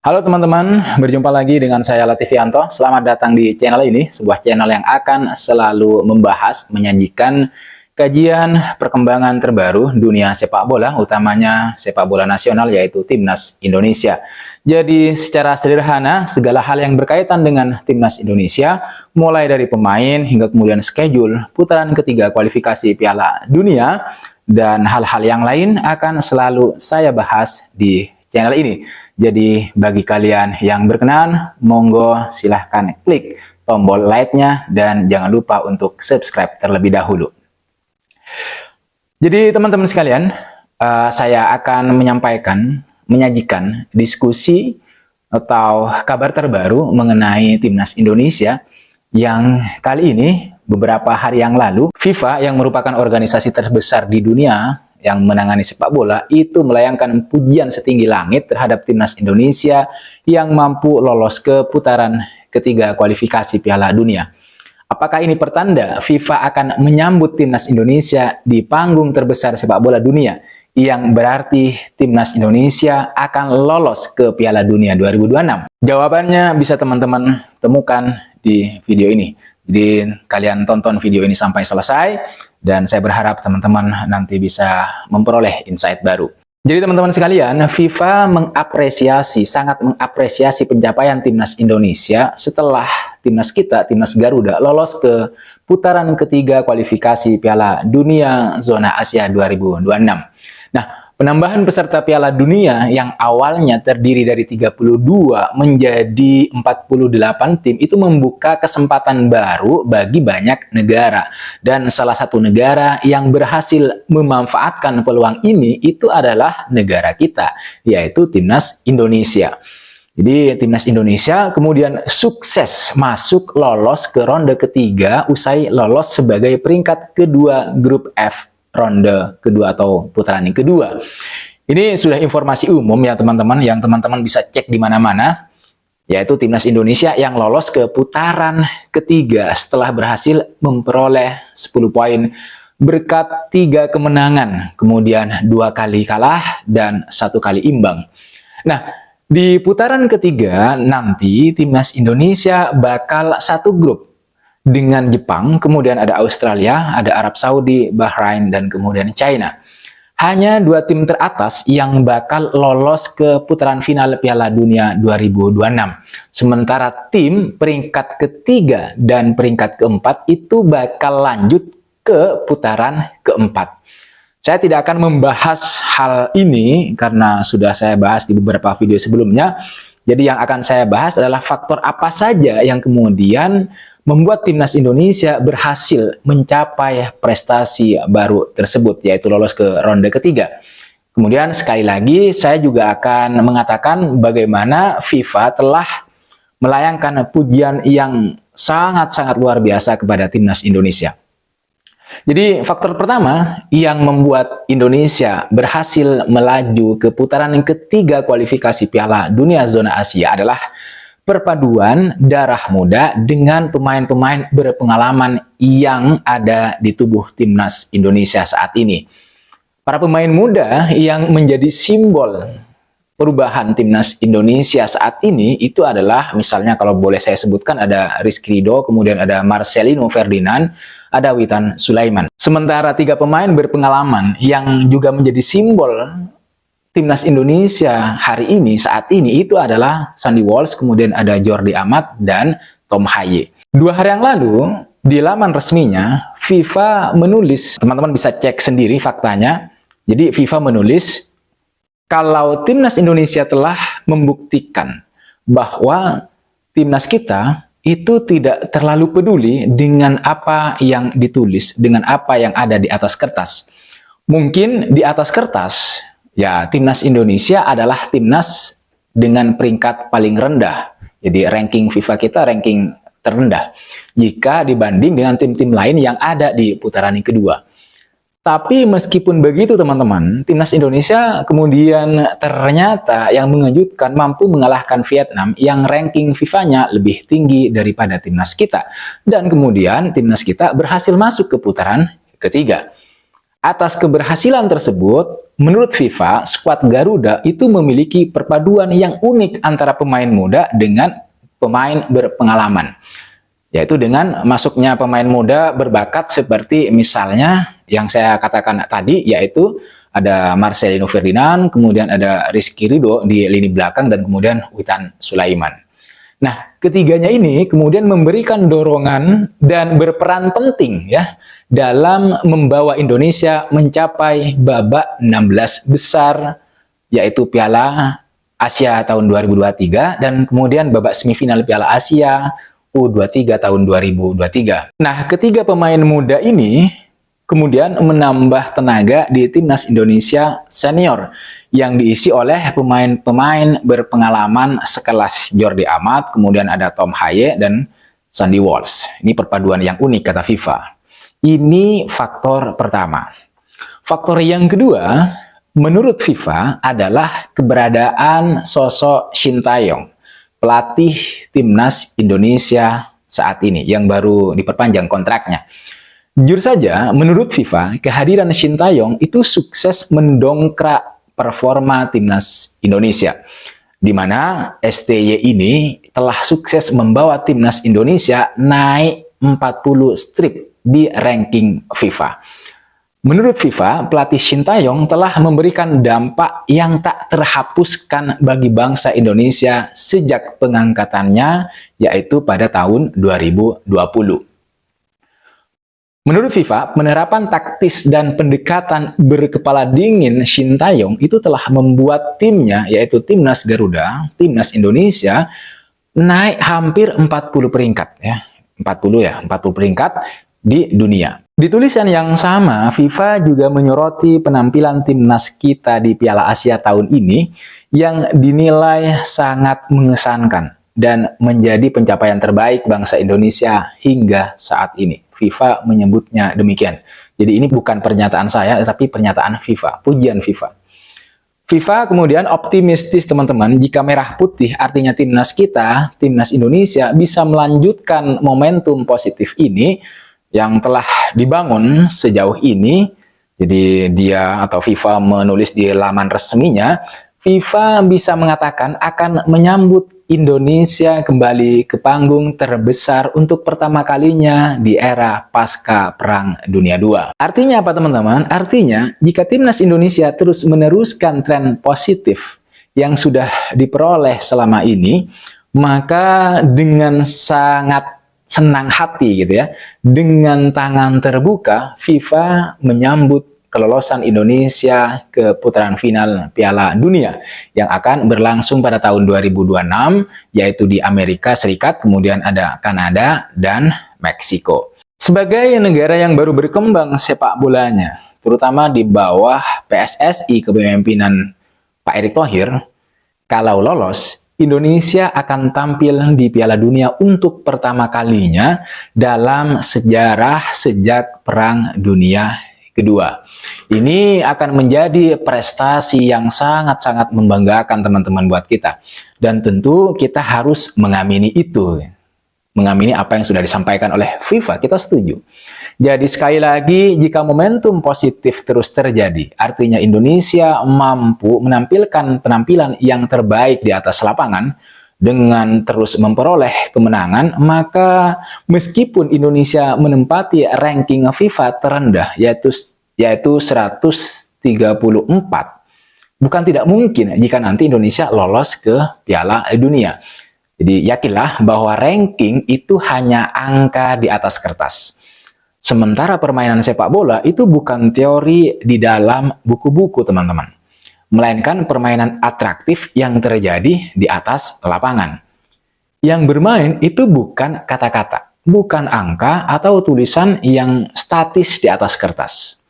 Halo teman-teman, berjumpa lagi dengan saya Latifianto. Selamat datang di channel ini, sebuah channel yang akan selalu membahas, menyajikan kajian perkembangan terbaru dunia sepak bola, utamanya sepak bola nasional yaitu Timnas Indonesia. Jadi secara sederhana, segala hal yang berkaitan dengan Timnas Indonesia, mulai dari pemain hingga kemudian schedule, putaran ketiga kualifikasi Piala Dunia, dan hal-hal yang lain akan selalu saya bahas di channel ini. Jadi bagi kalian yang berkenan, monggo silahkan klik tombol like-nya dan jangan lupa untuk subscribe terlebih dahulu. Jadi teman-teman sekalian, saya akan menyajikan diskusi atau kabar terbaru mengenai Timnas Indonesia yang kali ini beberapa hari yang lalu FIFA yang merupakan organisasi terbesar di dunia yang menangani sepak bola itu melayangkan pujian setinggi langit terhadap Timnas Indonesia yang mampu lolos ke putaran ketiga kualifikasi Piala Dunia. Apakah ini pertanda FIFA akan menyambut Timnas Indonesia di panggung terbesar sepak bola dunia, yang berarti Timnas Indonesia akan lolos ke Piala Dunia 2026? Jawabannya bisa teman-teman temukan di video ini. Jadi kalian tonton video ini sampai selesai. Dan saya berharap teman-teman nanti bisa memperoleh insight baru. Jadi teman-teman sekalian, FIFA sangat mengapresiasi pencapaian Timnas Indonesia setelah Timnas kita, Timnas Garuda, lolos ke putaran ketiga kualifikasi Piala Dunia Zona Asia 2026. Nah, penambahan peserta Piala Dunia yang awalnya terdiri dari 32 menjadi 48 tim itu membuka kesempatan baru bagi banyak negara. Dan salah satu negara yang berhasil memanfaatkan peluang ini itu adalah negara kita, yaitu Timnas Indonesia. Jadi Timnas Indonesia kemudian sukses masuk lolos ke ronde ketiga usai lolos sebagai peringkat kedua grup F. Ronde kedua atau putaran yang kedua. Ini sudah informasi umum ya teman-teman, yang teman-teman bisa cek di mana-mana, yaitu Timnas Indonesia yang lolos ke putaran ketiga setelah berhasil memperoleh 10 poin berkat 3 kemenangan, kemudian 2 kali kalah dan 1 kali imbang. Nah, di putaran ketiga nanti Timnas Indonesia bakal satu grup dengan Jepang, kemudian ada Australia, ada Arab Saudi, Bahrain, dan kemudian China. Hanya 2 tim teratas yang bakal lolos ke putaran final Piala Dunia 2026. Sementara tim peringkat ketiga dan peringkat keempat itu bakal lanjut ke putaran keempat. Saya tidak akan membahas hal ini karena sudah saya bahas di beberapa video sebelumnya. Jadi yang akan saya bahas adalah faktor apa saja yang kemudian membuat Timnas Indonesia berhasil mencapai prestasi baru tersebut, yaitu lolos ke ronde ketiga. Kemudian sekali lagi saya juga akan mengatakan bagaimana FIFA telah melayangkan pujian yang sangat-sangat luar biasa kepada Timnas Indonesia. Jadi faktor pertama yang membuat Indonesia berhasil melaju ke putaran ketiga kualifikasi Piala Dunia Zona Asia adalah perpaduan darah muda dengan pemain-pemain berpengalaman yang ada di tubuh Timnas Indonesia saat ini. Para pemain muda yang menjadi simbol perubahan Timnas Indonesia saat ini itu adalah, misalnya kalau boleh saya sebutkan, ada Rizky Ridho, kemudian ada Marcelino Ferdinand, ada Witan Sulaiman. Sementara 3 pemain berpengalaman yang juga menjadi simbol Timnas Indonesia hari ini, saat ini, itu adalah Sandy Walsh, kemudian ada Jordi Amat, dan Tom Haye. 2 hari yang lalu, di laman resminya, FIFA menulis, teman-teman bisa cek sendiri faktanya, jadi FIFA menulis, kalau Timnas Indonesia telah membuktikan bahwa Timnas kita itu tidak terlalu peduli dengan apa yang ditulis, dengan apa yang ada di atas kertas. Mungkin di atas kertas, ya, Timnas Indonesia adalah timnas dengan peringkat paling rendah. Jadi ranking FIFA kita ranking terendah jika dibanding dengan tim-tim lain yang ada di putaran yang kedua. Tapi meskipun begitu teman-teman, Timnas Indonesia kemudian ternyata yang mengejutkan mampu mengalahkan Vietnam yang ranking FIFA-nya lebih tinggi daripada timnas kita. Dan kemudian timnas kita berhasil masuk ke putaran ketiga. Atas keberhasilan tersebut, menurut FIFA, skuad Garuda itu memiliki perpaduan yang unik antara pemain muda dengan pemain berpengalaman. Yaitu dengan masuknya pemain muda berbakat seperti misalnya yang saya katakan tadi, yaitu ada Marcelino Ferdinand, kemudian ada Rizky Ridho di lini belakang, dan kemudian Witan Sulaiman. Nah, ketiganya ini kemudian memberikan dorongan dan berperan penting ya dalam membawa Indonesia mencapai babak 16 besar, yaitu Piala Asia tahun 2023 dan kemudian babak semifinal Piala Asia U23 tahun 2023. Nah, ketiga pemain muda ini kemudian menambah tenaga di timnas Indonesia senior yang diisi oleh pemain-pemain berpengalaman sekelas Jordi Amat, kemudian ada Tom Haye dan Sandy Walsh. Ini perpaduan yang unik kata FIFA. Ini faktor pertama. Faktor yang kedua, menurut FIFA adalah keberadaan sosok Shin Tae-yong, pelatih timnas Indonesia saat ini yang baru diperpanjang kontraknya. Jujur saja, menurut FIFA, kehadiran Shin Tae-yong itu sukses mendongkrak performa timnas Indonesia, di mana STY ini telah sukses membawa timnas Indonesia naik 40 strip di ranking FIFA. Menurut FIFA, pelatih Shin Tae-yong telah memberikan dampak yang tak terhapuskan bagi bangsa Indonesia sejak pengangkatannya, yaitu pada tahun 2020. Menurut FIFA, penerapan taktis dan pendekatan berkepala dingin Shin Tae-yong itu telah membuat timnya, yaitu Timnas Garuda, Timnas Indonesia, naik hampir 40 peringkat. 40 peringkat di dunia. Di tulisan yang sama, FIFA juga menyoroti penampilan timnas kita di Piala Asia tahun ini yang dinilai sangat mengesankan dan menjadi pencapaian terbaik bangsa Indonesia hingga saat ini. FIFA menyebutnya demikian. Jadi ini bukan pernyataan saya, tetapi pernyataan FIFA, pujian FIFA. FIFA kemudian optimistis teman-teman, jika merah putih artinya timnas kita, timnas Indonesia bisa melanjutkan momentum positif ini yang telah dibangun sejauh ini. Jadi dia atau FIFA menulis di laman resminya, FIFA bisa mengatakan akan menyambut Indonesia kembali ke panggung terbesar untuk pertama kalinya di era pasca Perang Dunia II. Artinya apa teman-teman? Artinya jika timnas Indonesia terus meneruskan tren positif yang sudah diperoleh selama ini, maka dengan sangat senang hati gitu ya, dengan tangan terbuka FIFA menyambut kelolosan Indonesia ke putaran final Piala Dunia yang akan berlangsung pada tahun 2026, yaitu di Amerika Serikat, kemudian ada Kanada dan Meksiko. Sebagai negara yang baru berkembang sepak bolanya, terutama di bawah PSSI kepemimpinan Pak Erick Thohir, kalau lolos, Indonesia akan tampil di Piala Dunia untuk pertama kalinya dalam sejarah sejak Perang Dunia Kedua. Ini akan menjadi prestasi yang sangat-sangat membanggakan teman-teman buat kita. Dan tentu kita harus mengamini itu. Mengamini apa yang sudah disampaikan oleh FIFA, kita setuju. Jadi sekali lagi, jika momentum positif terus terjadi, artinya Indonesia mampu menampilkan penampilan yang terbaik di atas lapangan, dengan terus memperoleh kemenangan, maka meskipun Indonesia menempati ranking FIFA terendah, yaitu 134, bukan tidak mungkin jika nanti Indonesia lolos ke Piala Dunia. Jadi yakinlah bahwa ranking itu hanya angka di atas kertas. Sementara permainan sepak bola itu bukan teori di dalam buku-buku teman-teman, melainkan permainan atraktif yang terjadi di atas lapangan. Yang bermain itu bukan kata-kata, bukan angka atau tulisan yang statis di atas kertas.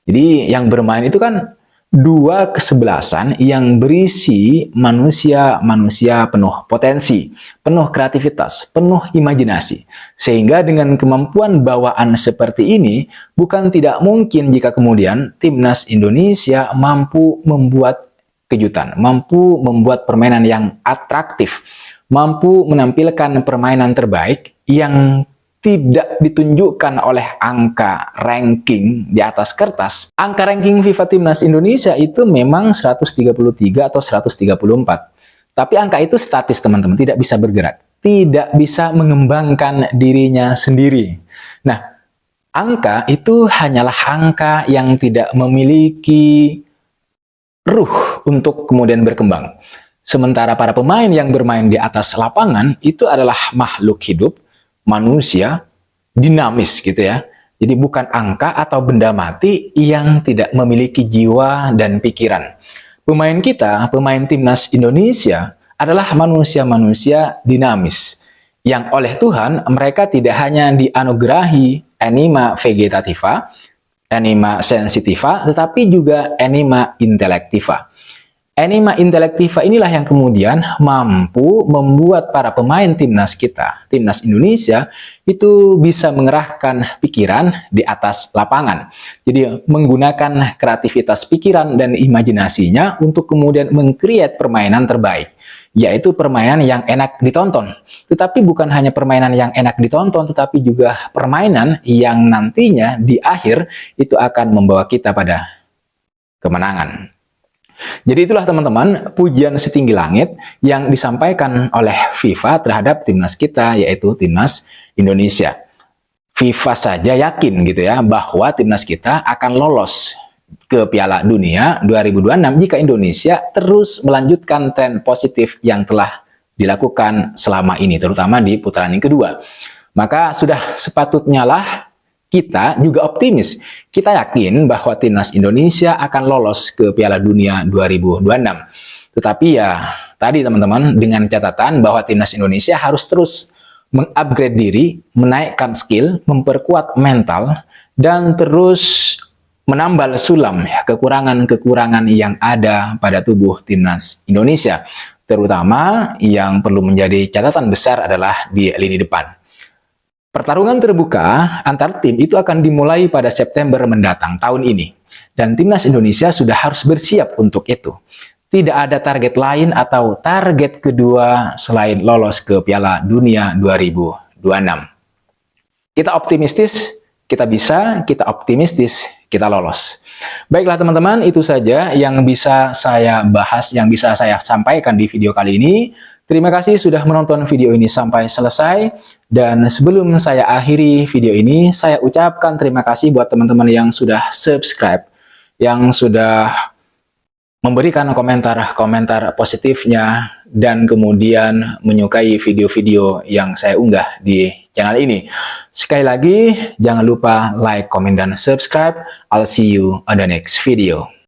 Jadi yang bermain itu kan dua kesebelasan yang berisi manusia-manusia penuh potensi, penuh kreativitas, penuh imajinasi. Sehingga dengan kemampuan bawaan seperti ini, bukan tidak mungkin jika kemudian timnas Indonesia mampu membuat kejutan, mampu membuat permainan yang atraktif, mampu menampilkan permainan terbaik yang tidak ditunjukkan oleh angka ranking di atas kertas, angka ranking FIFA Timnas Indonesia itu memang 133 atau 134. Tapi angka itu statis, teman-teman, tidak bisa bergerak, tidak bisa mengembangkan dirinya sendiri. Nah, angka itu hanyalah angka yang tidak memiliki ruh untuk kemudian berkembang. Sementara para pemain yang bermain di atas lapangan itu adalah makhluk hidup, manusia, dinamis gitu ya. Jadi bukan angka atau benda mati yang tidak memiliki jiwa dan pikiran. Pemain kita, pemain Timnas Indonesia adalah manusia-manusia dinamis. Yang oleh Tuhan mereka tidak hanya dianugerahi anima vegetativa, anima sensitiva, tetapi juga anima intellectiva. Anima intelektiva inilah yang kemudian mampu membuat para pemain timnas kita, timnas Indonesia, itu bisa mengerahkan pikiran di atas lapangan. Jadi menggunakan kreativitas pikiran dan imajinasinya untuk kemudian meng-create permainan terbaik, yaitu permainan yang enak ditonton. Tetapi bukan hanya permainan yang enak ditonton, tetapi juga permainan yang nantinya di akhir itu akan membawa kita pada kemenangan. Jadi itulah teman-teman pujian setinggi langit yang disampaikan oleh FIFA terhadap timnas kita, yaitu timnas Indonesia. FIFA saja yakin gitu ya bahwa timnas kita akan lolos ke Piala Dunia 2026 jika Indonesia terus melanjutkan tren positif yang telah dilakukan selama ini, terutama di putaran yang kedua. Maka sudah sepatutnya lah kita juga optimis. Kita yakin bahwa timnas Indonesia akan lolos ke Piala Dunia 2026. Tetapi ya tadi teman-teman, dengan catatan bahwa timnas Indonesia harus terus mengupgrade diri, menaikkan skill, memperkuat mental, dan terus menambal sulam kekurangan-kekurangan yang ada pada tubuh timnas Indonesia. Terutama yang perlu menjadi catatan besar adalah di lini depan. Pertarungan terbuka antar tim itu akan dimulai pada September mendatang tahun ini. Dan timnas Indonesia sudah harus bersiap untuk itu. Tidak ada target lain atau target kedua selain lolos ke Piala Dunia 2026. Kita optimistis, kita bisa, kita optimistis, kita lolos. Baiklah teman-teman, itu saja yang bisa saya bahas, yang bisa saya sampaikan di video kali ini. Terima kasih sudah menonton video ini sampai selesai. Dan sebelum saya akhiri video ini, saya ucapkan terima kasih buat teman-teman yang sudah subscribe, yang sudah memberikan komentar-komentar positifnya, dan kemudian menyukai video-video yang saya unggah di channel ini. Sekali lagi, jangan lupa like, komen, dan subscribe. I'll see you on the next video.